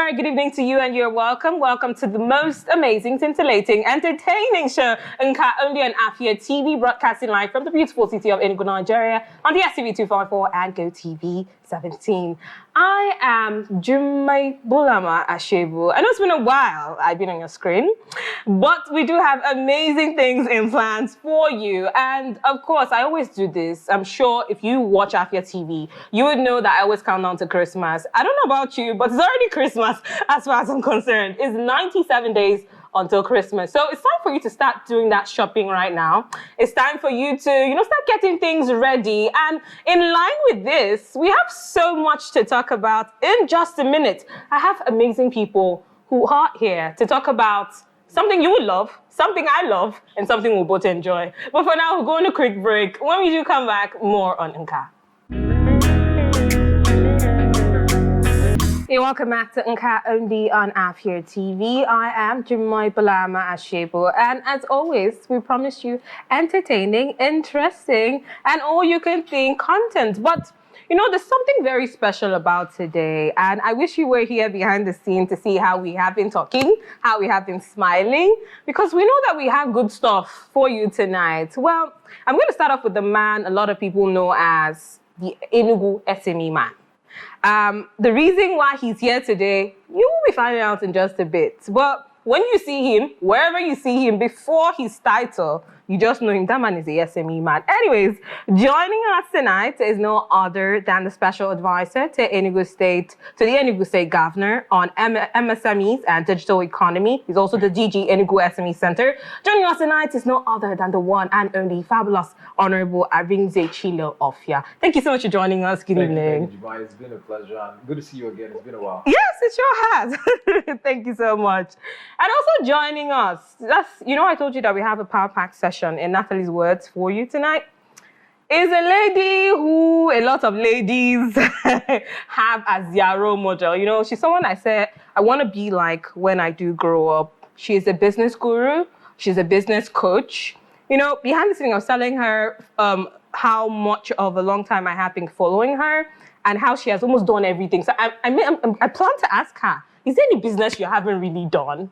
very good evening to you and you're welcome. Welcome to the most amazing, scintillating, entertaining show only on Afia TV, broadcasting live from the beautiful city of Enugu, Nigeria on the STV 254 and Go TV 17. I am Jummai Bulama Ashebu. I know it's been a while I've been on your screen, but we do have amazing things in plans for you. And of course, I always do this. I'm sure if you watch Afia TV, you would know that I always count down to Christmas. I don't know about you, but it's already Christmas as far as I'm concerned. It's 97 days until Christmas. So it's time for you to start doing that shopping right now. It's time for you to, start getting things ready. And in line with this, we have so much to talk about in just a minute. I have amazing people who are here to talk about something you would love, something I love, and something we'll both enjoy. But for now, we'll go on a quick break. When we do come back, more on Nka. You're welcome back to Nka only on Afia TV. I am Jummai Bulama Ashebu, and as always, we promise you entertaining, interesting, and all you can think content. But there's something very special about today, and I wish you were here behind the scene to see how we have been talking, how we have been smiling, because we know that we have good stuff for you tonight. Well, I'm going to start off with the man a lot of people know as the Enugu SME man. The reason why he's here today, you will be finding out in just a bit. But when you see him, wherever you see him, before his title, you just know him. That man is a SME man. Anyways, joining us tonight is no other than the special advisor to the Enugu State Governor on MSMEs and digital economy. He's also the DG Enugu SME Center. Joining us tonight is no other than the one and only fabulous Honorable Arinze Chilo Ofia. Thank you so much for joining us. Good evening. Thank you, Jummai. It's been a pleasure and good to see you again. It's been a while. Yes, it sure has. Thank you so much. And also joining us, I told you that we have a power pack session in Natalie's words for you tonight, is a lady who a lot of ladies have as their role model. She's someone I said I want to be like when I do grow up. She's a business guru. She's a business coach. Behind the scenes, I was telling her how much of a long time I have been following her and how she has almost done everything. So I plan to ask her, is there any business you haven't really done?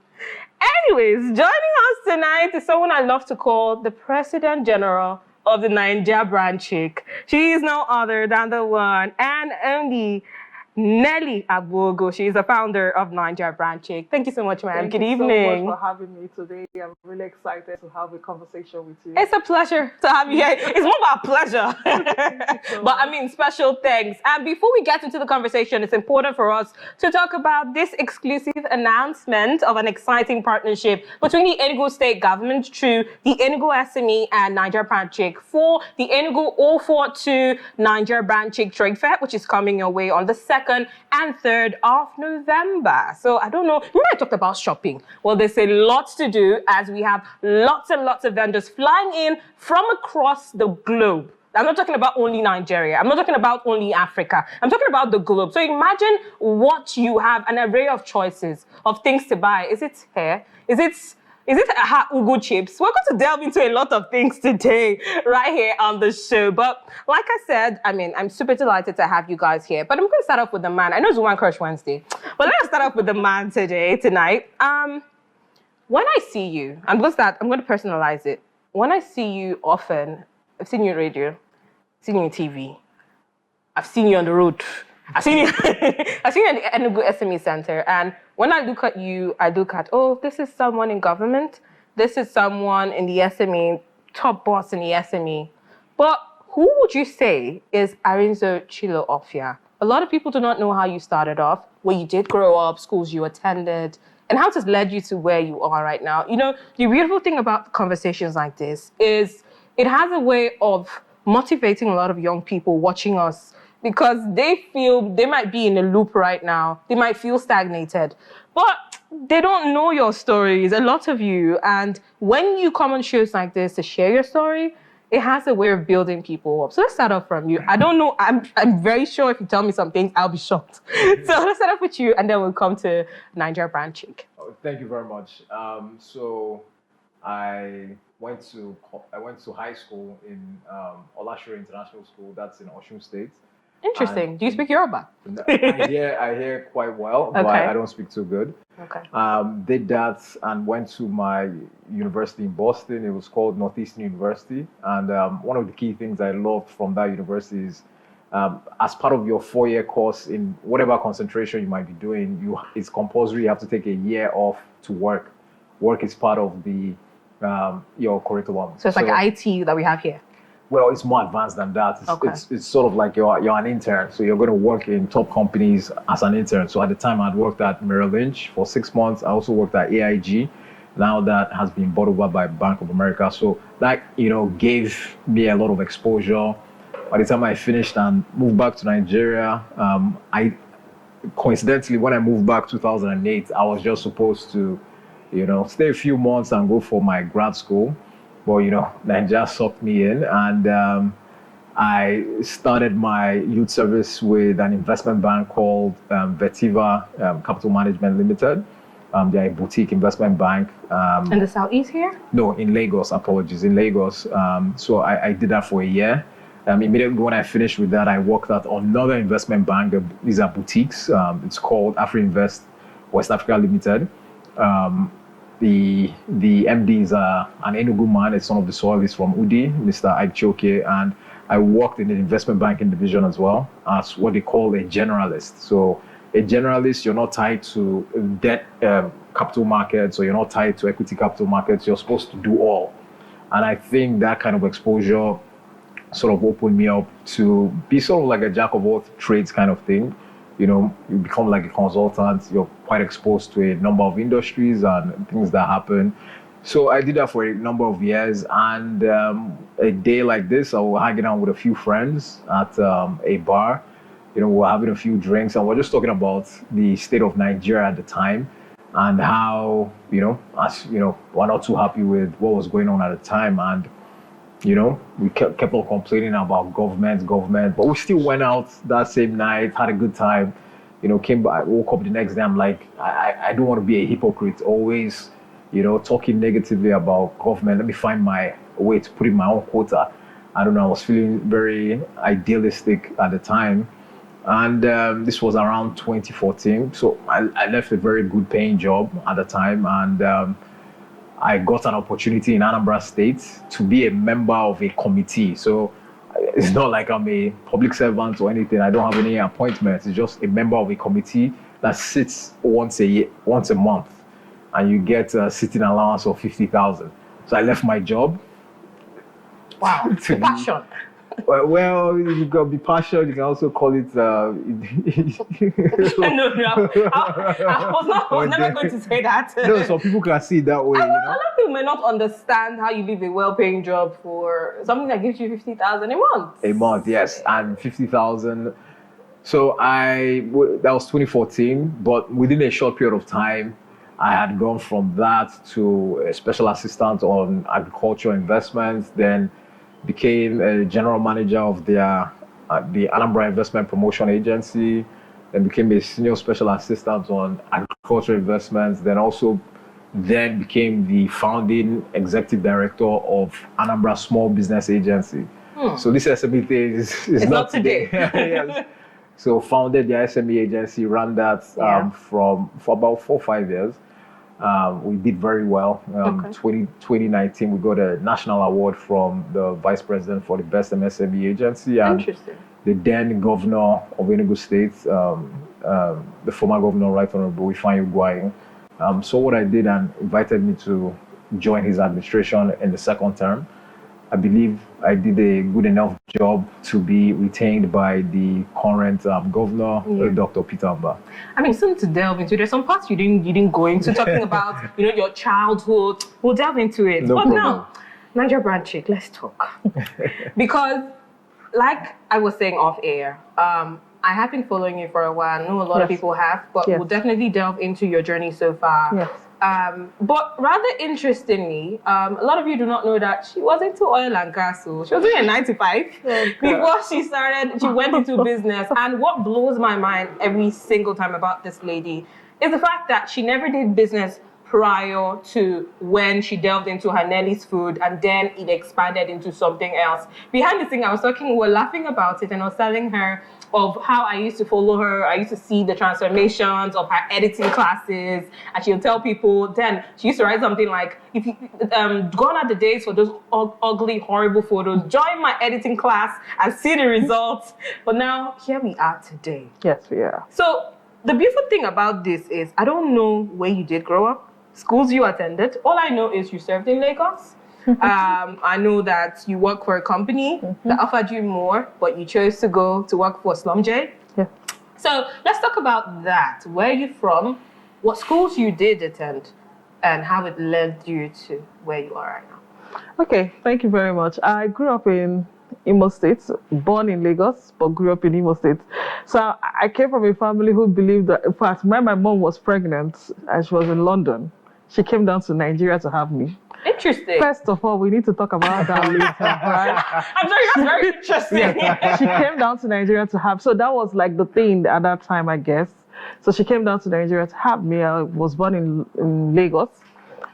Anyways, joining us tonight is someone I love to call the President General of the Naija branch chick. She is no other than the one and only Nelly Agbogo. She is the founder of Naija branch chick. Thank you so much, ma'am. Good evening. Thank you so much for having me today. I'm really excited to have a conversation with you. It's a pleasure to have you here. It's more about pleasure. Special thanks. And before we get into the conversation, it's important for us to talk about this exclusive announcement of an exciting partnership between the Enugu State Government through the Enugu SME and Naija branch chick for the Enugu 042 Naija branch chick trade fair, which is coming your way on the 2nd and 3rd of November. So I don't know, remember I talked about shopping. Well, there's a lot to do as we have lots and lots of vendors flying in from across the globe. I'm not talking about only Nigeria. I'm not talking about only Africa. I'm talking about the globe. So imagine what you have, an array of choices of things to buy. Is it hair? Is it Ugu chips? We're going to delve into a lot of things today, right here on the show. But like I said, I'm super delighted to have you guys here. But I'm going to start off with the man. I know it's One Crush Wednesday, but let's start off with the man tonight. When I see you, I'm going to personalize it. When I see you often, I've seen you on radio, I've seen you on TV, I've seen you on the road. I've seen you at the Enugu SME Center, and when I look at you, I look at, this is someone in government, this is someone in the SME, top boss in the SME. But who would you say is Arinze Chilo Ofia? A lot of people do not know how you started off, where you did grow up, schools you attended, and how it has led you to where you are right now. The beautiful thing about conversations like this is it has a way of motivating a lot of young people watching us, because they feel they might be in a loop right now. They might feel stagnated, but they don't know your stories, a lot of you. And when you come on shows like this to share your story, it has a way of building people up. So let's start off from you. I don't know, I'm very sure if you tell me some things, I'll be shocked. So let's start off with you, and then we'll come to Naija branch chick. Thank you very much. So I went to high school in Olashere International School. That's in Osun State. Interesting. Do you speak Yoruba? I hear quite well, but I don't speak too good. Okay. Did that and went to my university in Boston. It was called Northeastern University. And one of the key things I loved from that university is as part of your 4-year course in whatever concentration you might be doing, it's compulsory. You have to take a year off to work. Work is part of the your curriculum. So it's like IT that we have here. Well, it's more advanced than that. It's sort of like you're an intern. So you're going to work in top companies as an intern. So at the time, I'd worked at Merrill Lynch for 6 months. I also worked at AIG. Now that has been bought over by Bank of America. So that, gave me a lot of exposure. By the time I finished and moved back to Nigeria, coincidentally, when I moved back 2008, I was just supposed to, stay a few months and go for my grad school. But, Naija sucked me in, and I started my youth service with an investment bank called Vertiva Capital Management Limited. They're a boutique investment bank. In the southeast here? No, in Lagos, apologies, in Lagos. So I did that for a year. Immediately when I finished with that, I worked at another investment bank. These are boutiques. It's called AfriInvest West Africa Limited. The MD is an Enugu man. It's son of the soil. He's from Udi, Mr. IGBO, and I worked in the investment banking division as well as what they call a generalist. So a generalist, you're not tied to debt capital markets, or you're not tied to equity capital markets. You're supposed to do all. And I think that kind of exposure sort of opened me up to be sort of like a jack of all trades kind of thing. You become like a consultant. You're quite exposed to a number of industries and things that happen. So I did that for a number of years. And a day like this, I was hanging out with a few friends at a bar. We were having a few drinks, and we're just talking about the state of Nigeria at the time and how, we're not too happy with what was going on at the time. And we kept on complaining about government, but we still went out that same night, had a good time, came back, woke up the next day. I'm like, I don't want to be a hypocrite, always, talking negatively about government. Let me find my way to put in my own quota. I don't know, I was feeling very idealistic at the time. And this was around 2014. So I left a very good paying job at the time. And I got an opportunity in Anambra State to be a member of a committee. So it's not like I'm a public servant or anything. I don't have any appointments. It's just a member of a committee that sits once a month, and you get a sitting allowance of 50,000. So I left my job. Wow, passion. Well, you can be passionate. You can also call it. No, I was never going to say that. No, some people can see it that way. A lot of people may not understand how you leave a well-paying job for something that gives you 50,000 a month. A month, yes, and 50,000. So that was 2014, but within a short period of time, I had gone from that to a special assistant on agricultural investments, then became a general manager of the Anambra Investment Promotion Agency, then became a senior special assistant on agricultural investments, then became the founding executive director of Anambra Small Business Agency. So this SME thing is not today. Yes. So founded the SME agency, ran that for about 4 or 5 years. We did very well. 2019, we got a national award from the vice president for the best MSME agency. And interesting. The then governor of Enugu'S State, the former governor, Right Honorable Enugu'S. So what I did, and invited me to join his administration in the second term. I believe I did a good enough job to be retained by the current governor, Dr. Peter Amba. I mean, something to delve into. There's some parts you didn't go into, talking about your childhood. We'll delve into it. No problem. Now, Naija Branchik, let's talk. Because, like I was saying off air, I have been following you for a while. I know a lot of people have, but we'll definitely delve into your journey so far. Yes. But rather interestingly, a lot of you do not know that she was into oil and gas. So she was doing a 9 to 5 before she went into business. And what blows my mind every single time about this lady is the fact that she never did business prior to when she delved into her Nelly's food, and then it expanded into something else. Behind the scene, we were laughing about it, and I was telling her of how I used to follow her. I used to see the transformations of her editing classes, and she'll tell people. Then she used to write something like, "If you gone are the days for those ugly, horrible photos. Join my editing class and see the results." But now here we are today. Yes, we are. So the beautiful thing about this is I don't know where you did grow up, schools you attended. All I know is you served in Lagos. I know that you work for a company that offered you more, but you chose to go to work for Slum J. Yeah. So let's talk about that. Where are you from? What schools you did attend, and how it led you to where you are right now. Okay, thank you very much. I grew up in Imo State, born in Lagos, but grew up in Imo State. So I came from a family who believed that, in fact, when my mom was pregnant and she was in London, she came down to Nigeria to have me. Interesting. First of all, we need to talk about that later, right? I'm sorry, that's very interesting. Yeah. She came down to Nigeria to have, so that was like the thing at that time, I guess. So she came down to Nigeria to have me. I was born in Lagos,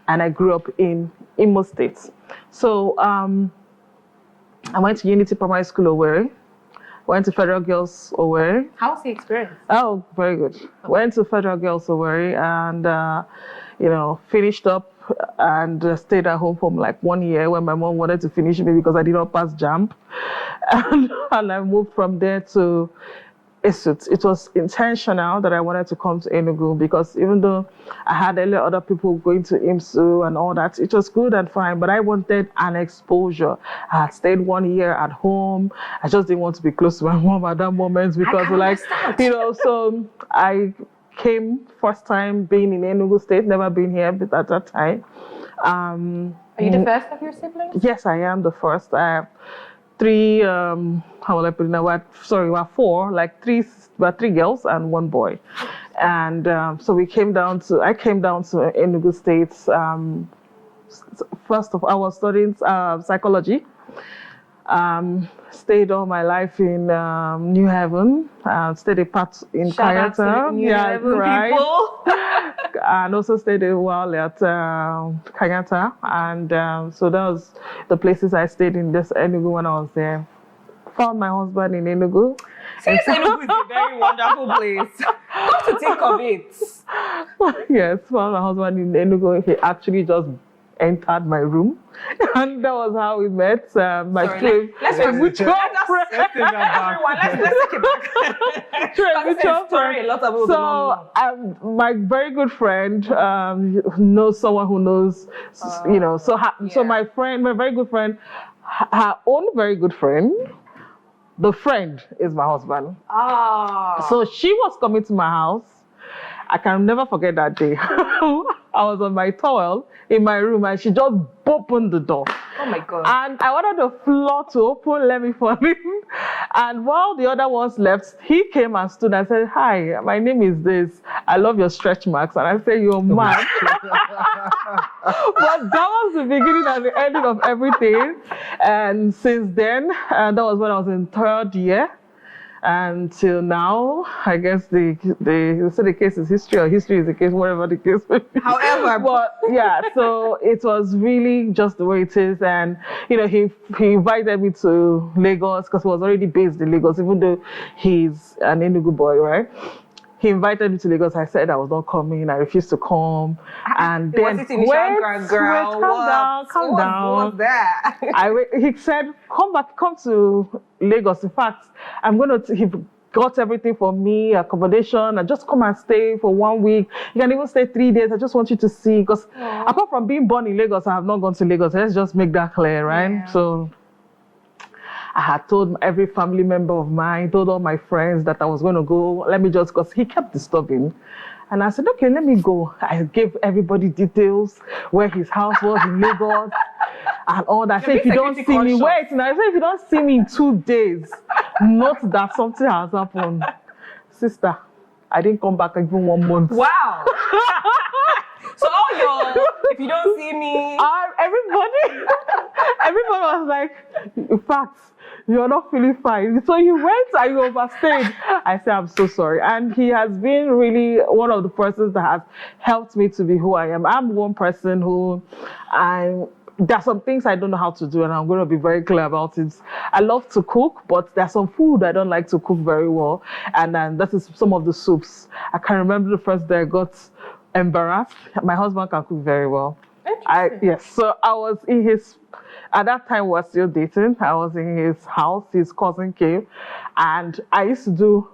and I grew up in Imo State. So I went to Unity Primary School, Owerri. Went to Federal Girls, Owerri. How was the experience? Oh, very good. Went to Federal Girls, Owerri, and finished up and stayed at home for like 1 year when my mom wanted to finish me because I did not pass JAMB. And I moved from there to Esut. It was intentional that I wanted to come to Enugu because even though I had other people going to IMSU and all that, it was good and fine, but I wanted an exposure. I had stayed 1 year at home. I just didn't want to be close to my mom at that moment because so I came first time being in Enugu State, never been here at that time. Are you the first of your siblings? Yes, I am the first. I have three, how will I put it now? We were four, like three girls and one boy. And so I came down to Enugu State. First of all, I was studying psychology. Stayed all my life in New Haven. Stayed a part in Kayata. New Haven people. And also stayed a while at Kayata. And so that was the places I stayed in this Enugu when I was there. Found my husband in Enugu. Since Enugu is a very wonderful place. Come to think of it. Yes, found my husband in Enugu. He actually just entered my room, and that was how we met. Let's take it back. So my very good friend knows someone who knows, So my very good friend, her own very good friend, the friend is my husband. So she was coming to my house. I can never forget that day. I was on my towel in my room and she just opened the door. Oh my God. And I wanted the floor to open, let me for him. And while the other ones left, he came and stood and said, "Hi, my name is this. I love your stretch marks." And I said, "You're mad." But that was the beginning and the ending of everything. And since then, that was when I was in third year. Until now, I guess they say the case is history or history is the case, whatever the case may be. However, but yeah, so it was really just the way it is. And he invited me to Lagos because he was already based in Lagos, even though he's an Enugu boy, right? He invited me to Lagos. I said I was not coming. I refused to come. And then calm down. What was that? He said, come to Lagos. In fact, he got everything for me, accommodation, and just come and stay for 1 week. You can even stay 3 days. I just want you to see, because apart from being born in Lagos, I have not gone to Lagos. Let's just make that clear, right? Yeah. So I had told every family member of mine, told all my friends that I was going to go. Because he kept disturbing. And I said, okay, let me go. I gave everybody details, where his house was in Lagos and all that. I said, if you don't see me, wait. Now I said, if you don't see me in 2 days, note that something has happened. Sister, I didn't come back even 1 month. Wow. So if you don't see me. Everybody was like, in fact, you're not feeling fine. So he went and you overstayed. I said, I'm so sorry. And he has been really one of the persons that has helped me to be who I am. I'm one person who there's some things I don't know how to do, and I'm going to be very clear about it. I love to cook, but there's some food I don't like to cook very well. And then that is some of the soups. I can remember the first day I got embarrassed. My husband can cook very well. Yes. So I was in at that time we were still dating. I was in his house, his cousin came, and I used to do,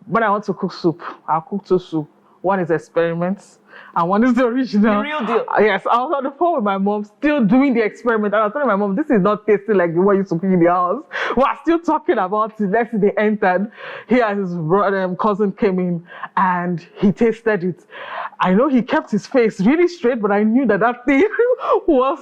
when I want to cook soup, I'll cook 2 soup. One is experiments, and one is the original. The real deal. Yes, I was on the phone with my mom, still doing the experiment. And I was telling my mom, this is not tasting like the one you used to cook in the house. We're still talking about it. Next thing they entered, he and his brother, cousin came in, and he tasted it. I know he kept his face really straight, but I knew that thing was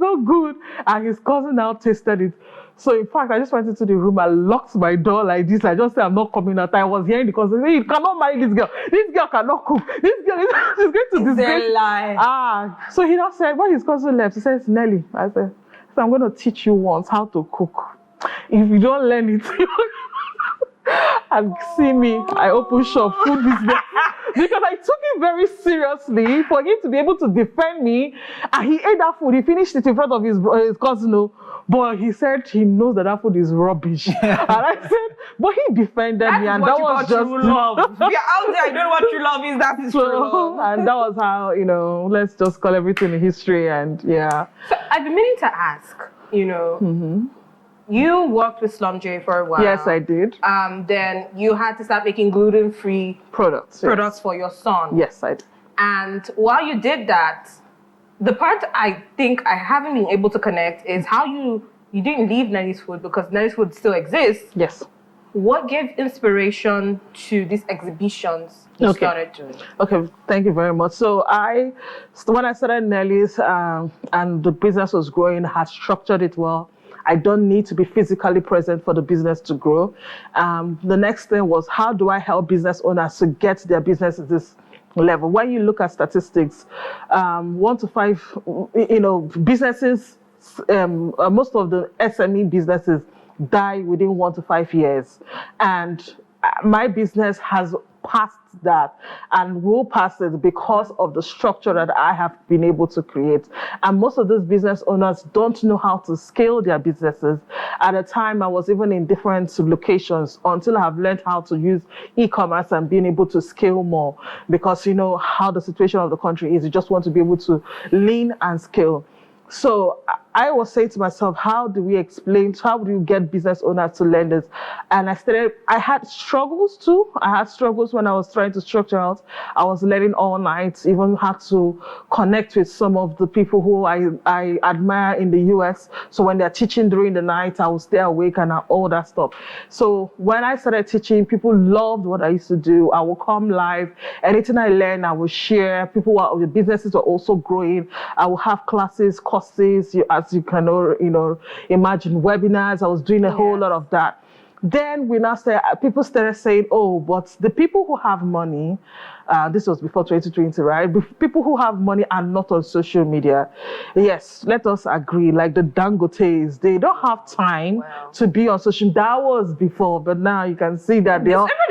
not good. And his cousin now tasted it. So in fact, I just went into the room, I locked my door like this. I just said, I'm not coming out. I was hearing the cousin say, you cannot marry this girl. This girl cannot cook. This girl she's going to disgrace. Lie. So he now said, when his cousin left, he says, Nelly, I said, so I'm going to teach you once how to cook. If you don't learn it, and see me, I open shop, food business. Because I took it very seriously for him to be able to defend me. And he ate that food. He finished it in front of his cousin. But he said he knows that food is rubbish. And I said, but he defended me. And that was just true love. If you're out there, I don't know what true love is. That is true love. And that was how, let's just call everything in history. And yeah. So I've been meaning to ask, you worked with Slum J for a while. Yes, I did. Then you had to start making gluten-free products for your son. Yes, I did. And while you did that, the part I think I haven't been able to connect is how you didn't leave Nelly's Food, because Nelly's Food still exists. Yes. What gave inspiration to these exhibitions you started doing? Okay, thank you very much. So when I started Nelly's and the business was growing, had structured it well. I don't need to be physically present for the business to grow. The next thing was, how do I help business owners to get their business at this level? When you look at statistics, 1 to 5, businesses, most of the SME businesses die within 1 to 5 years. And my business has passed that and will pass it because of the structure that I have been able to create. And most of these business owners don't know how to scale their businesses. At the time, I was even in different locations until I have learned how to use e-commerce and being able to scale more, because you know how the situation of the country is. You just want to be able to lean and scale. So I was saying to myself, how do we get business owners to lenders? And I had struggles too. I had struggles when I was trying to structure out. I was learning all night, even had to connect with some of the people who I admire in the US. So when they're teaching during the night, I will stay awake and all that stuff. So when I started teaching, people loved what I used to do. I will come live. Anything I learn, I will share. The businesses were also growing. I will have classes, courses, as you can imagine, webinars. I was doing a whole lot of that. Then people started saying, oh, but the people who have money, this was before 2020, right? People who have money are not on social media. Yes, let us agree. Like the Dangotes, they don't have time to be on social media. That was before, but now you can see that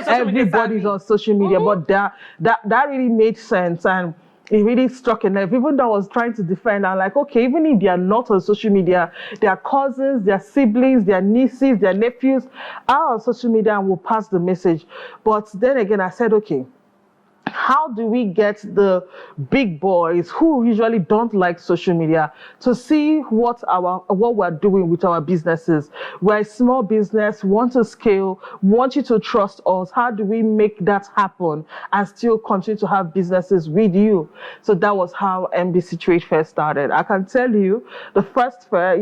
everybody's on social media. But that really made sense. And it really struck a nerve. Even though I was trying to defend, I'm like, okay, even if they are not on social media, their cousins, their siblings, their nieces, their nephews are on social media and will pass the message. But then again, I said, okay, how do we get the big boys who usually don't like social media to see what we're doing with our businesses? We're a small business, want to scale, want you to trust us. How do we make that happen and still continue to have businesses with you? So that was how MBC Trade Fair started. I can tell you, the first fair,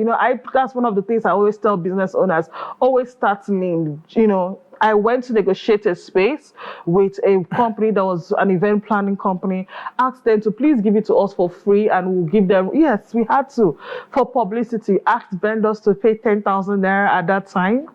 that's one of the things I always tell business owners, always start lean, I went to negotiate a space with a company that was an event planning company, asked them to please give it to us for free and we'll give them, yes, we had to, for publicity, asked vendors to pay 10,000 naira at that time.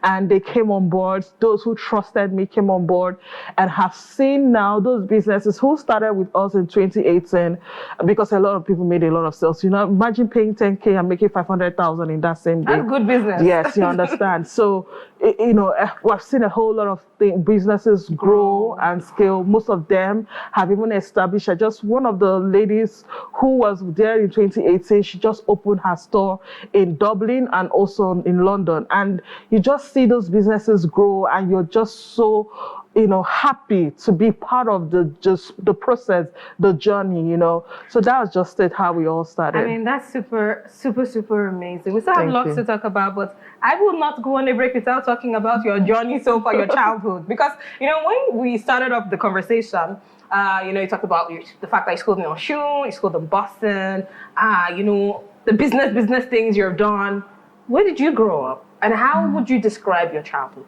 And they came on board. Those who trusted me came on board and have seen now those businesses who started with us in 2018, because a lot of people made a lot of sales. Imagine paying 10K and making 500,000 in that same day. That's good business. Yes, you understand. So, I've seen a whole lot of businesses grow and scale. Most of them have even established. Just one of the ladies who was there in 2018, she just opened her store in Dublin and also in London. And you just see those businesses grow and you're just so happy to be part of the process, the journey, So that was just it, how we all started. I mean, that's super, super, super amazing. We still have lots to talk about, but I will not go on a break without talking about your journey so far, your childhood. Because, when we started off the conversation, you talked about the fact that you schooled in Oshun, you schooled in Boston, the business things you've done. Where did you grow up? And how would you describe your childhood?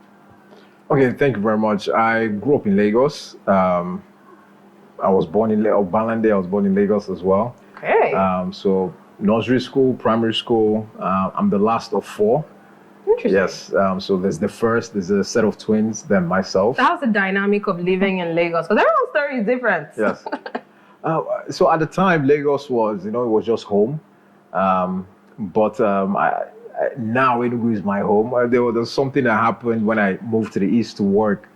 Okay, thank you very much. I grew up in Lagos. I was born in Balande. I was born in Lagos as well. Okay. So nursery school, primary school. I'm the last of 4. Interesting. Yes. So there's a set of twins, then myself. How's the dynamic of living in Lagos? Because everyone's story is different. Yes. So at the time, Lagos was, it was just home. But now Enugu is my home. There was something that happened when I moved to the east to work.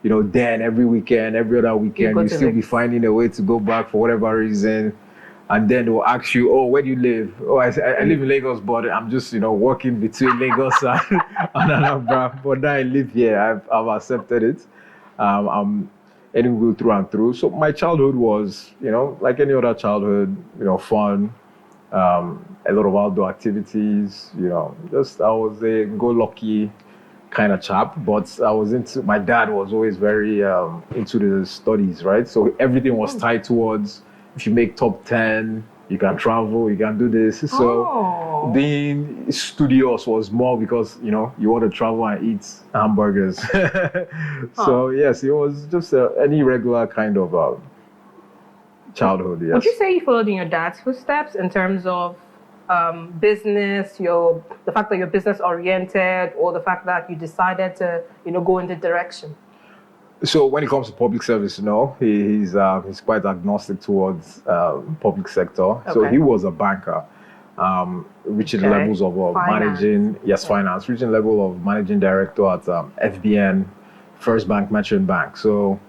Then every weekend, every other weekend, you still be finding a way to go back for whatever reason. And then they'll ask you, oh, where do you live? Oh, I live in Lagos, but I'm just, walking between Lagos and Anambra. But now I live here. I've accepted it. I'm Enugu through and through. So my childhood was, like any other childhood, fun. A lot of outdoor activities, I was a go-lucky kind of chap, but my dad was always very into the studies, right? So everything was tied towards, if you make top 10, you can travel, you can do this. So being studious was more because, you want to travel and eat hamburgers. So yes, it was just any regular kind of childhood, yes. Would you say you followed in your dad's footsteps in terms of business, the fact that you're business oriented, or the fact that you decided to, go in the direction? So when it comes to public service, he's quite agnostic towards public sector. Okay. So he was a banker, reaching levels of managing, finance, reaching level of managing director at FBN, First Bank, Merchant Bank. So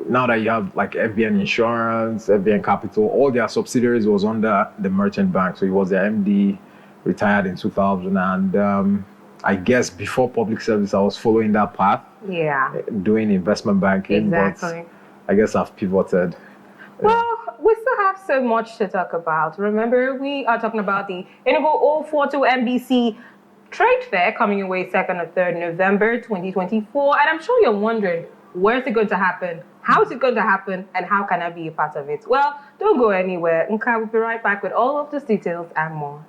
now that you have like FBN Insurance, FBN Capital, all their subsidiaries was under the Merchant Bank. So he was the MD, retired in 2000. And I guess before public service, I was following that path. Yeah. Doing investment banking. Exactly. But I guess I've pivoted. Well, we still have so much to talk about. Remember, we are talking about the Enugu 042 MBC Trade Fair coming away 2nd or 3rd November 2024. And I'm sure you're wondering, where is it going to happen? How is it going to happen? And how can I be a part of it? Well, don't go anywhere. Nka will be right back with all of those details and more.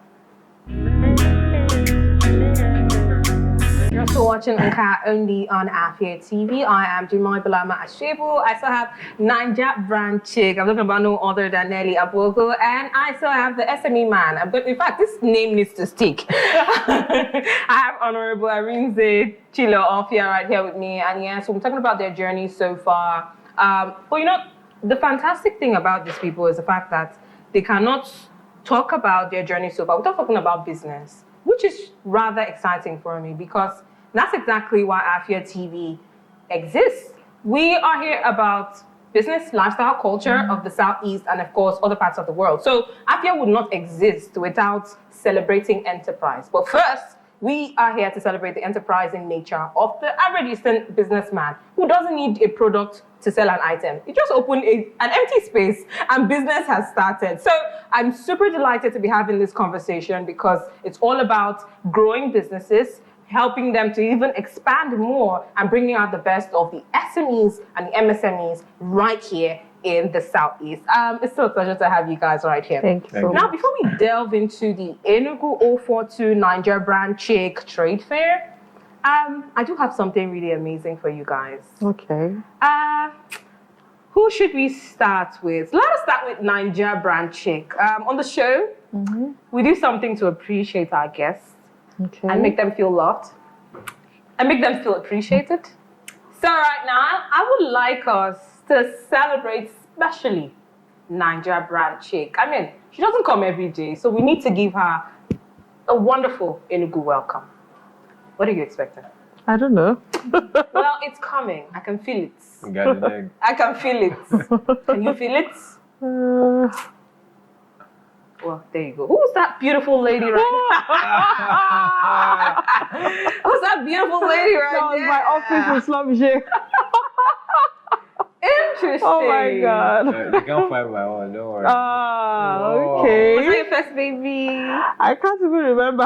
You're still watching Nka only on Afia TV. I am Jimoy Balama Ashebu. I still have Naija brand chick. I'm talking about no other than Nelly Aboko. And I still have the SME man. In fact, this name needs to stick. I have Honorable Arinze Chilo Afia right here with me. And yes, so we're talking about their journey so far. But the fantastic thing about these people is the fact that they cannot talk about their journey so far without talking about business, which is rather exciting for me because that's exactly why Afia TV exists. We are here about business, lifestyle, culture of the Southeast, and of course, other parts of the world. So Afia would not exist without celebrating enterprise. But first, we are here to celebrate the enterprising nature of the average Eastern businessman who doesn't need a product to sell an item. He just opened an empty space and business has started. So I'm super delighted to be having this conversation because it's all about growing businesses, helping them to even expand more and bringing out the best of the SMEs and the MSMEs right here in the Southeast. It's still a pleasure to have you guys right here. Thank you. Now, before we delve into the Enugu 042 Naija brand chick trade fair, I do have something really amazing for you guys. Okay. Who should we start with? Let us start with Naija brand chick. On the show, we do something to appreciate our guests and make them feel loved and make them feel appreciated. So right now, I would like us to celebrate especially Naija brand chick. I mean, she doesn't come every day, so we need to give her a wonderful Enugu welcome. What are you expecting? I don't know. Well, it's coming. I can feel it. Got it. I can feel it. Can you feel it? Well, there you go. Who's that beautiful lady right now? Who's that beautiful lady right That was there? my office in Slumjay. Interesting. Oh my God. You can't find my one, don't worry. Was that Okay. your first baby? I can't even remember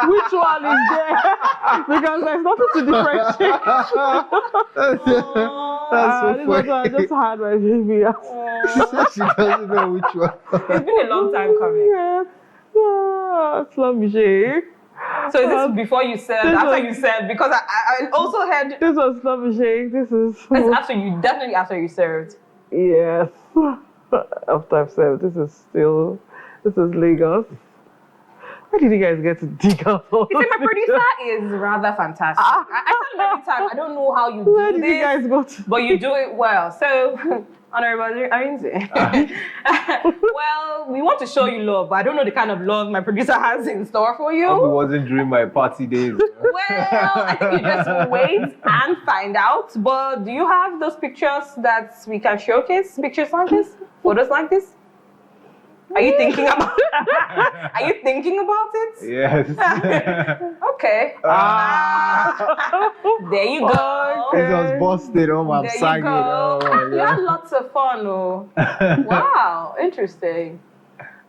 which one is there because there's nothing to differentiate. That's so This was when I funny. just had my baby. She said she doesn't know which one. It's been a long time coming. Yes. Slumjay. So is this before you served, after you served? Because I also heard This was Slumjay. This is. it's after you, definitely after you served. Yes. After I've served, this is Lagos. Where did you guys get to dig out all You see, my those producer pictures? is rather fantastic. I tell him every time, I don't know how you Where do did you guys this, go to? but you do it well. So, Honorable Arinze. Well, we want to show you love, but I don't know the kind of love my producer has in store for you. Hope it wasn't during my party days. Well, I think you just wait and find out. But do you have those pictures that we can showcase? Pictures like this? Photos like this? Are you thinking about Are you thinking about it? Yes. Okay. There you go. This was busted. Oh, I'm There you sagging. go. Oh, my You had God. lots of fun, oh. Wow, interesting.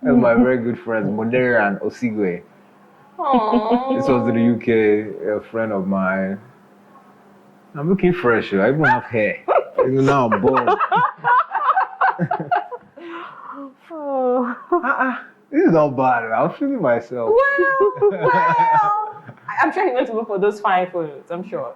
That's my very good friends, Monera and Osigwe. Aww. This was in the UK, a friend of mine. I'm looking fresh. I even have hair. Even now I'm bald. This is not bad. I'm feeling myself. Well, I'm sure he went to look for those fine photos, I'm sure.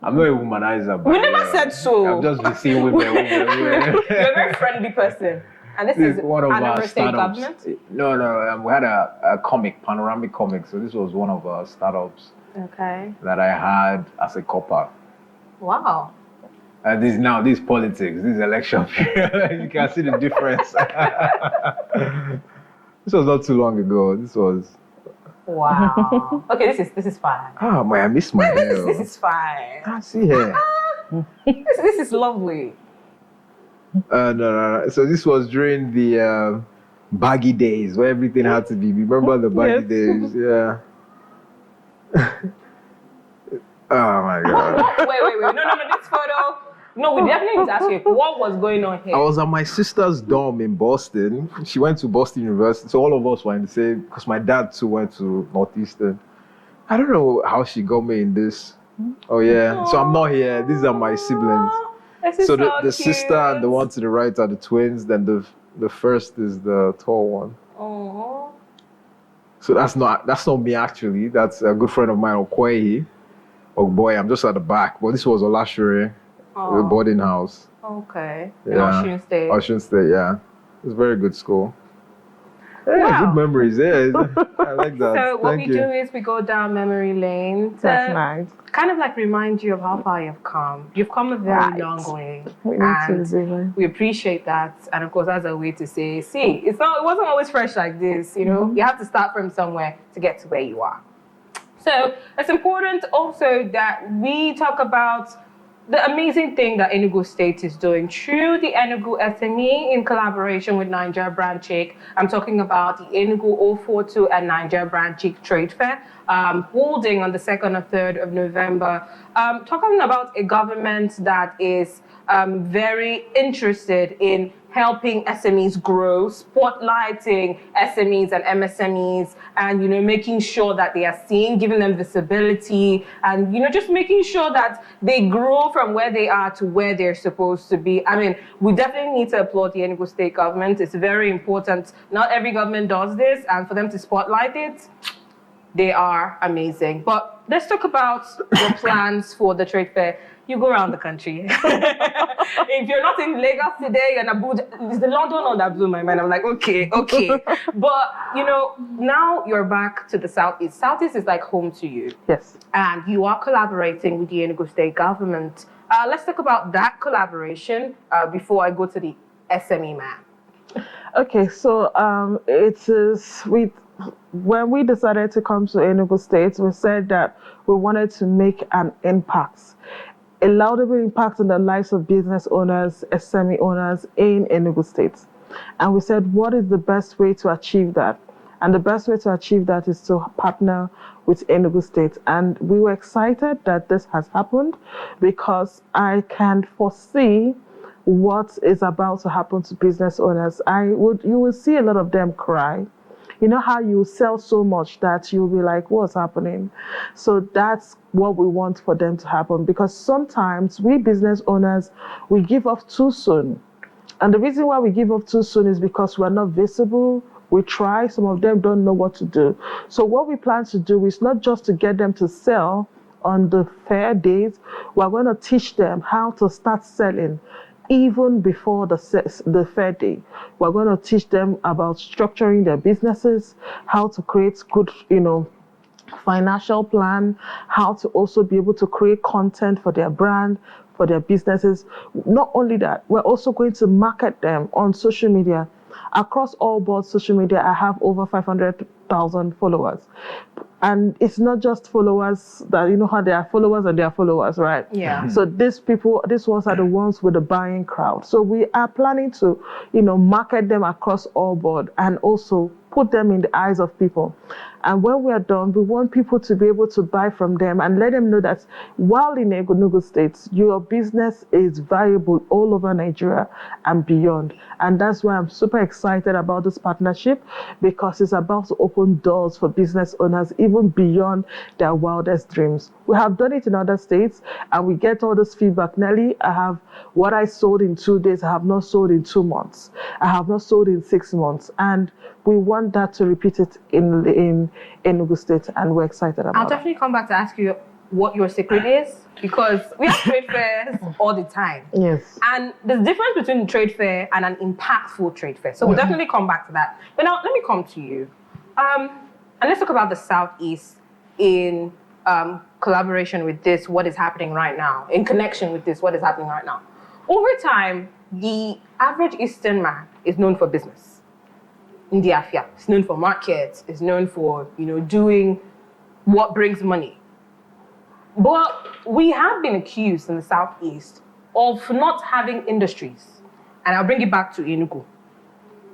I'm not a womanizer. But We never said so. I've just been seeing women. You're a very friendly person. And this is one of our Anambra State startups. government? No, we had a comic, panoramic comic. So this was one of our startups Okay. that I had as a copper. Wow. And this politics, this election period. You can see the difference. This was not too long ago. This was. Wow. Okay, this is fine. Oh man, I missed my hair. This is fine. I see here. This is lovely. No. So this was during the baggy days where everything had to be. Remember the baggy days? Yeah. Oh my God. Wait. No, this photo. No, we definitely need to ask you what was going on here. I was at my sister's dorm in Boston. She went to Boston University. So all of us were in the same, because my dad too went to Northeastern. I don't know how she got me in this. Oh yeah. So I'm not here. These are my siblings. This is So the cute. sister and the one to the right are the twins. Then the first is the tall one. Oh. So that's not me actually. That's a good friend of mine, Okwehi. Oh boy, I'm just at the back. But this was Olashure, the boarding house. Okay. In Yeah. Osun State. Ocean State, yeah. It's a very good school. Yeah, Wow. good memories. Yeah, I like that. So what Thank we you. do is we go down memory lane to That's nice. kind of like remind you of how far you've come. You've come a very Right. long way. We need to And do we appreciate that. And of course, that's a way to say, see, it wasn't always fresh like this, you know? You have to start from somewhere to get to where you are. So it's important also that we talk about the amazing thing that Enugu State is doing through the Enugu SME in collaboration with Naija Brand Chic. I'm talking about the Enugu 042 and Naija Brand Chic Trade Fair, holding on the 2nd and 3rd of November. Talking about a government that is very interested in helping SMEs grow, spotlighting SMEs and MSMEs, and making sure that they are seen, giving them visibility, and just making sure that they grow from where they are to where they're supposed to be. I mean, we definitely need to applaud the Enugu State government. It's very important. Not every government does this, and for them to spotlight it, They are amazing. But let's talk about your plans for the trade fair. You go around the country. If you're not in Lagos today, you're in Abuja. Is the London or that blew my mind? I'm like, okay. But, now you're back to the Southeast. Southeast is like home to you. Yes. And you are collaborating with the Enugu state government. Let's talk about that collaboration before I go to the SME man. Okay, so it is when we decided to come to Enugu State, we said that we wanted to make an impact, a laudable impact on the lives of business owners, SME owners in Enugu State. And we said, what is the best way to achieve that? And the best way to achieve that is to partner with Enugu State. And we were excited that this has happened because I can foresee what is about to happen to business owners. You will see a lot of them cry. You know how you sell so much that you'll be like, what's happening? So that's what we want for them to happen, because sometimes we business owners, we give up too soon. And the reason why we give up too soon is because we're not visible. We try, some of them don't know what to do. So what we plan to do is not just to get them to sell on the fair days, we're going to teach them how to start selling even before the fair day. We're going to teach them about structuring their businesses, how to create good, financial plan, how to also be able to create content for their brand, for their businesses. Not only that, we're also going to market them on social media. Across all boards social media, I have over 500,000 followers. And it's not just followers that, how they are followers and they are followers, right? Yeah. So these ones are the ones with the buying crowd. So we are planning to, market them across all board and also put them in the eyes of people. And when we are done, we want people to be able to buy from them and let them know that while in Enugu State, your business is viable all over Nigeria and beyond. And that's why I'm super excited about this partnership, because it's about to open doors for business owners even beyond their wildest dreams. We have done it in other states and we get all this feedback. Nelly, I have what I sold in 2 days, I have not sold in 2 months. I have not sold in 6 months. And we want that to repeat it in Enugu State, and we're excited about it. I'll definitely come back to ask you what your secret is, because we have trade fairs all the time. Yes. And there's a difference between a trade fair and an impactful trade fair. So we'll definitely come back to that. But now let me come to you. And let's talk about the Southeast in collaboration with this, what is happening right now, in connection with this, what is happening right now. Over time, the average Eastern man is known for business. Ndi Afia, it's known for markets, it's known for, doing what brings money. But we have been accused in the Southeast of not having industries. And I'll bring it back to Enugu.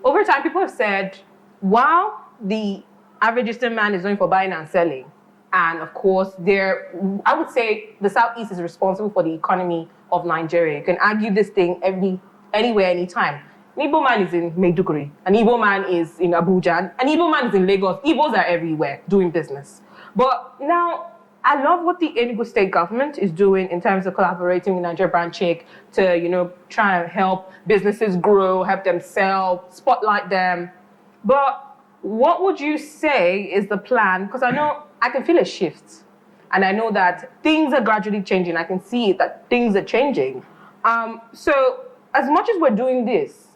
Over time, people have said, while the average Eastern man is known for buying and selling, and of course, I would say the Southeast is responsible for the economy of Nigeria. You can argue this thing anywhere, anytime. An Igbo man is in Maiduguri, an Igbo man is in Abuja, an Igbo man is in Lagos. Igbos are everywhere doing business. But now, I love what the Enugu state government is doing in terms of collaborating with Naija branch to, try and help businesses grow, help them sell, spotlight them. But what would you say is the plan? Because I know I can feel a shift. And I know that things are gradually changing. I can see that things are changing. So as much as we're doing this,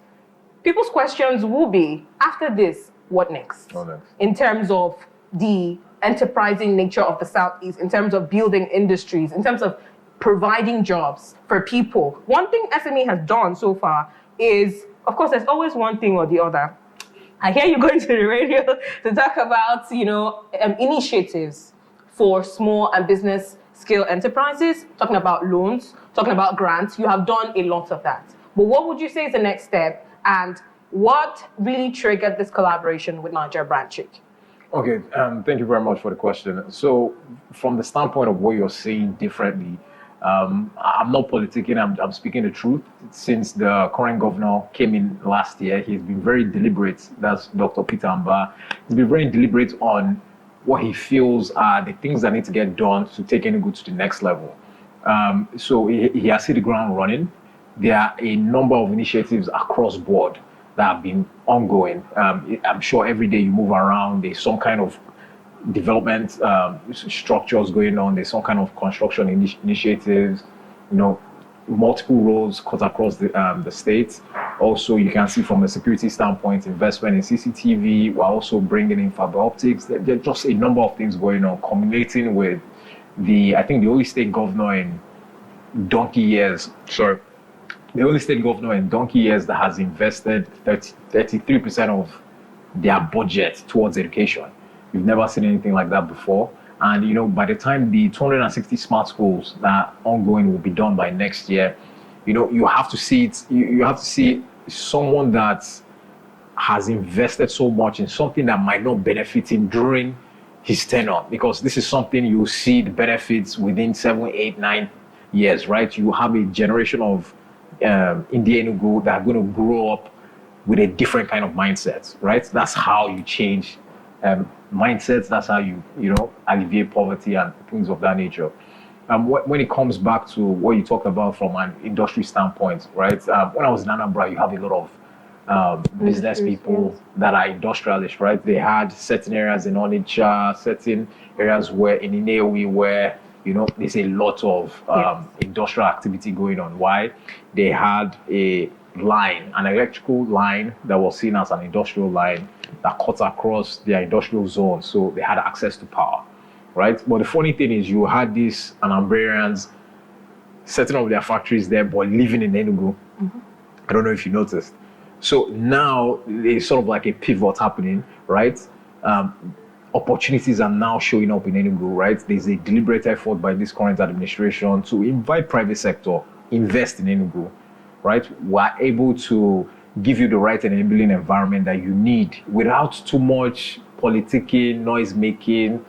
people's questions will be, after this, what next? In terms of the enterprising nature of the Southeast, in terms of building industries, in terms of providing jobs for people. One thing SME has done so far is, of course, there's always one thing or the other. I hear you going to the radio to talk about, initiatives for small and business scale enterprises, talking about loans, talking about grants. You have done a lot of that. But what would you say is the next step? And what really triggered this collaboration with Naija branch? Okay, thank you very much for the question. So from the standpoint of what you're saying differently, I'm not politicking, I'm speaking the truth. Since the current governor came in last year, he's been very deliberate. That's Dr. Peter Amba. He's been very deliberate on what he feels are the things that need to get done to take Enugu to the next level. So he has hit the ground running. There are a number of initiatives across board that have been ongoing. I'm sure every day you move around, there's some kind of development structures going on. There's some kind of construction initiatives, multiple roads cut across the state. Also, you can see from a security standpoint, investment in CCTV. We're also bringing in fiber optics. There are just a number of things going on, culminating with I think the only state governor in donkey years. Sorry. The only state governor in donkey years that has invested 33% of their budget towards education. We've never seen anything like that before. And by the time the 260 smart schools that are ongoing will be done by next year, you have to see it. You have to see someone that has invested so much in something that might not benefit him during his tenure, because this is something you see the benefits within 7, 8, 9 years, right? You have a generation of Enugu that are going to grow up with a different kind of mindset, right? That's how you change mindsets. That's how you alleviate poverty and things of that nature. When it comes back to what you talked about from an industry standpoint, right? When I was in Anambra, you have a lot of business people that are industrialists, right? They had certain areas in Onitsha, certain areas where in Inewi, where there's a lot of industrial activity going on. Why? They had an electrical line that was seen as an industrial line that cut across their industrial zone, so they had access to power, right? But the funny thing is, you had these Anambrians setting up their factories there, but living in Enugu. Mm-hmm. I don't know if you noticed. So now there's sort of like a pivot happening, right? Opportunities are now showing up in Enugu, right? There's a deliberate effort by this current administration to invite private sector, invest in Enugu, right? We're able to give you the right and enabling environment that you need without too much politicking, noise making,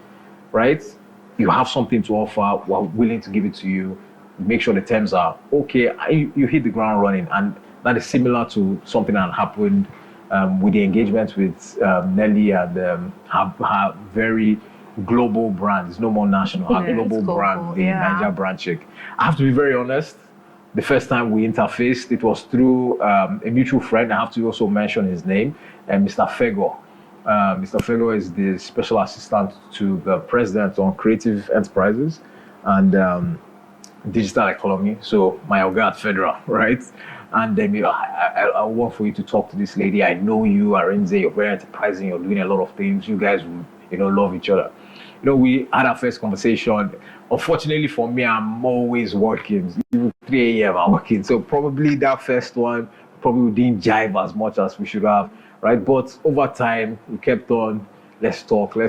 right? You have something to offer, we're willing to give it to you. Make sure the terms are okay, you hit the ground running. And that is similar to something that happened with the engagement with Nelly and her very global brand. It's no more national, her global brand, the Naija brand chick. I have to be very honest. The first time we interfaced, it was through a mutual friend. I have to also mention his name, Mr. Fego. Mr. Fego is the special assistant to the president on creative enterprises and digital economy. So my Oga at Federal, right? And then I want for you to talk to this lady. I know you, Arinze, you're very enterprising, you're doing a lot of things. You guys, love each other. We had our first conversation. Unfortunately for me, I'm always working. 3 a.m. I'm working. So probably that first one, we didn't jive as much as we should have, right? But over time, we kept on, let's talk. We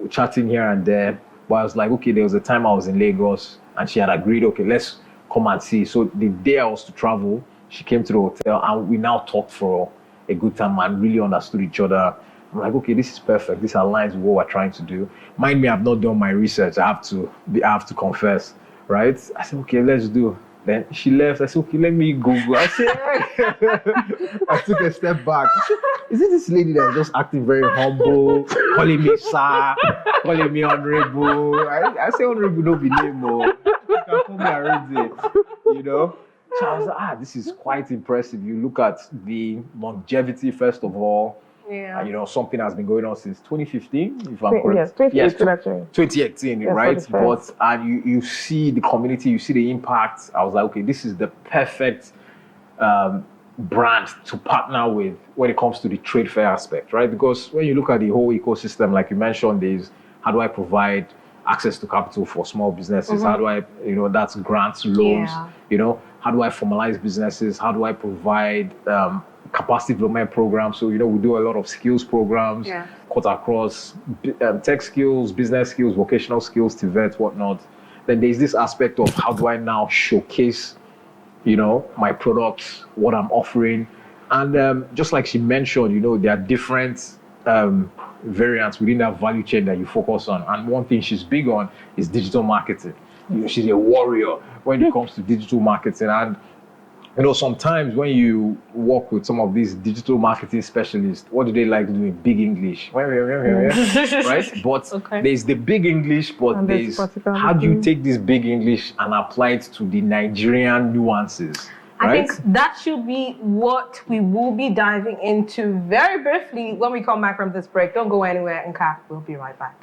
chatting here and there. But I was like, okay, there was a time I was in Lagos and she had agreed, okay, let's come and see. So the day I was to travel, she came to the hotel and we now talked for a good time and really understood each other. I'm like, okay, this is perfect. This aligns with what we're trying to do. Mind me, I've not done my research. I have to confess, right? I said, okay, let's do. Then she left. I said, okay, let me Google. I said, I took a step back. Is it this lady that's just acting very humble, calling me sir, calling me honorable? I say honorable, don't be name, you can call me Arinze, So I was like, this is quite impressive. You look at the longevity, first of all. Yeah. Something has been going on since 2015, if I'm correct. Yes, 2018 actually. 2018, yes, right? But you see the community, you see the impact. I was like, okay, this is the perfect brand to partner with when it comes to the trade fair aspect, right? Because when you look at the whole ecosystem, like you mentioned, is how do I provide access to capital for small businesses? Mm-hmm. How do I, that's grants, loans, how do I formalize businesses? How do I provide capacity development programs? So, we do a lot of skills programs, cut across tech skills, business skills, vocational skills, TVET, whatnot. Then there's this aspect of how do I now showcase, my products, what I'm offering. And just like she mentioned, there are different variants within that value chain that you focus on. And one thing she's big on is digital marketing. She's a warrior when it comes to digital marketing. And sometimes when you work with some of these digital marketing specialists, what do they like to do in big English? Right? But there's the big English, but there's how do you take this big English and apply it to the Nigerian nuances, I right? think that should be what we will be diving into very briefly when we come back from this break. Don't go anywhere, Nka. We'll be right back.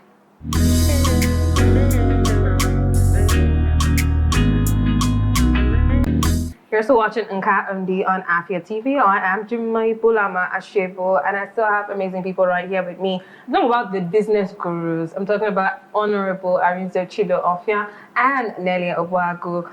You're still watching Nka MD on Afia TV. I am Jimmy Bulama Ashebo, and I still have amazing people right here with me. I'm talking about the business gurus. I'm talking about Honorable Arinze Chido Ofia and Nelly Obuagu.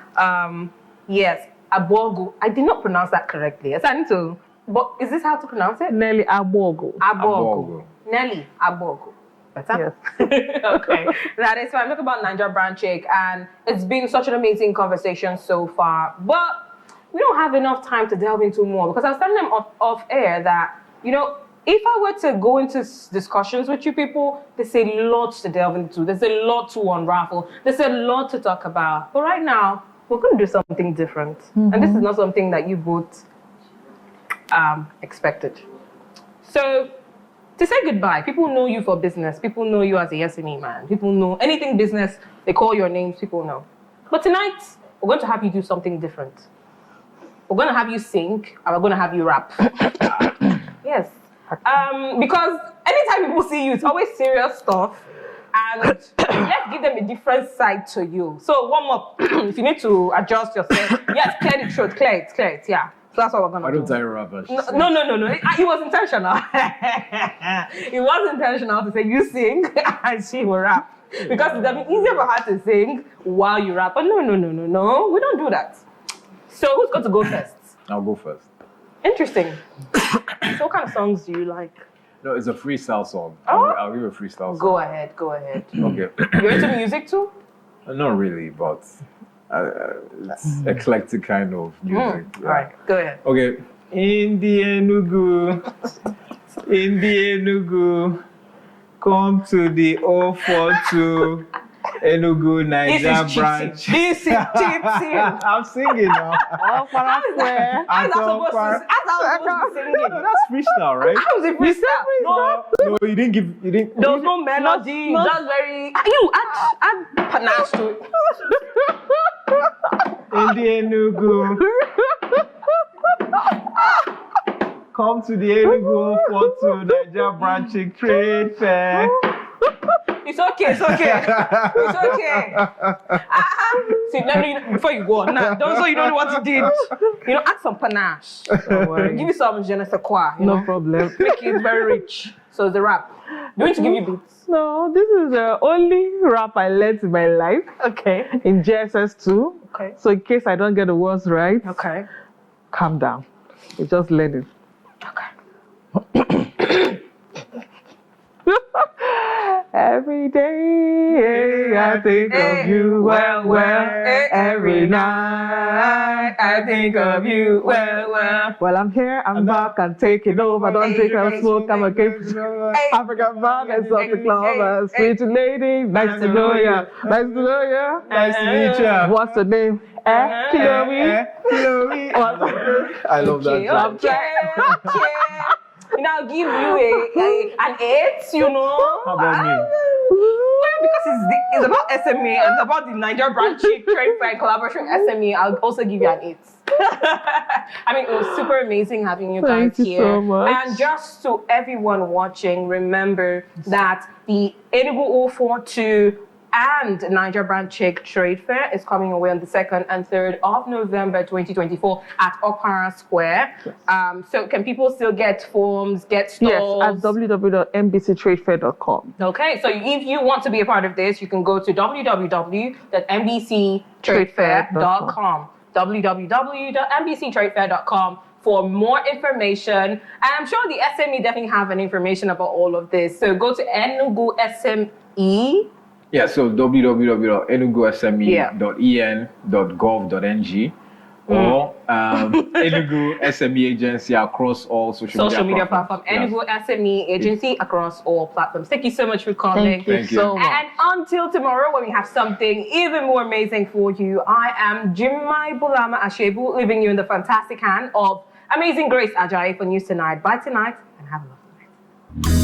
Yes, Abogu. I did not pronounce that correctly. I need to. But is this how to pronounce it? Nelly Abogu. Abogu. Nelly Abogu. Better? Yes. Okay. That is fine. I'm talking about Naija Brand Check, and it's been such an amazing conversation so far. But we don't have enough time to delve into more, because I was telling them off air that, you know, if I were to go into discussions with you people, there's a lot to delve into. There's a lot to unravel. There's a lot to talk about. But right now, we're going to do something different. Mm-hmm. And this is not something that you both expected. So, to say goodbye, people know you for business. People know you as a SME man. People know anything business, they call your names, people know. But tonight, we're going to have you do something different. We're going to have you sing, and we're going to have you rap. Yes. Because anytime people see you, it's always serious stuff. And let's give them a different side to you. So one more, if you need to adjust yourself, yes, clear the throat, clear it, yeah. So that's what we're going to do. Why don't I rap? No. It was intentional. It was intentional to say you sing and she will rap. Because it would have been easier for her to sing while you rap. But no. We don't do that. So who's going to go first? I'll go first. Interesting. So what kind of songs do you like? No, it's a freestyle song. Oh? I'll give a freestyle song. Go ahead. Okay. You're into music too? Not really, but it's eclectic kind of music. Yeah. All right, go ahead. Okay. In the Enugu, come to the 042 Enugu Naija branch. This is cheating. I'm singing now. How's that supposed to be singing? That's freestyle, right? How's it freestyle? No, you didn't. There was no melody. That's very. You add panache to it. In the Enugu. Come to the Enugu 042 Naija branch trade fair. It's okay. See, let me, before you go on, don't so you don't know what you did. You know, add some panache. Give you some je ne sais quoi. No problem. Make it very rich. So it's the rap. Do you want to give you beats? No, this is the only rap I learned in my life. Okay. In JSS2. Okay. So in case I don't get the words right, okay, calm down. You just learn it. Okay. Every day I think of you well. Every night I think of you well. Well, I'm here, I'm back, I'm taking over. Don't take no smoke, I'm a king. African brothers of the club, sweet lady, nice to know ya. Nice to know ya. Nice to meet ya. What's the name? Chloe. I love that. Okay. You know, I'll give you an 8, you know. How about me? Well, because it's about SME and it's about the Naija Brand Check Trade Fair collaboration with SME, I'll also give you an 8. I mean, it was super amazing having you guys Thank you here. so much. And just to everyone watching, remember that the Enugu 042 and Naija Brand Check Trade Fair is coming away on the 2nd and 3rd of November 2024 at Okpara Square. Yes. So can people still get forms, get stalls? Yes, at www.mbctradefair.com. Okay, so if you want to be a part of this, you can go to www.mbctradefair.com. www.mbctradefair.com for more information. And I'm sure the SME definitely have an information about all of this. So go to Enugu'S SME. Yeah, so www.enugusme.en.gov.ng or Enugu SME Agency across all social media platforms. Enugu SME Agency across all platforms. Thank you so much for coming. Thank you so much. And until tomorrow, when we have something even more amazing for you, I am Jimmy Bulama Ashebo, leaving you in the fantastic hand of Amazing Grace Ajayi for News Tonight. Bye tonight and have a lovely night.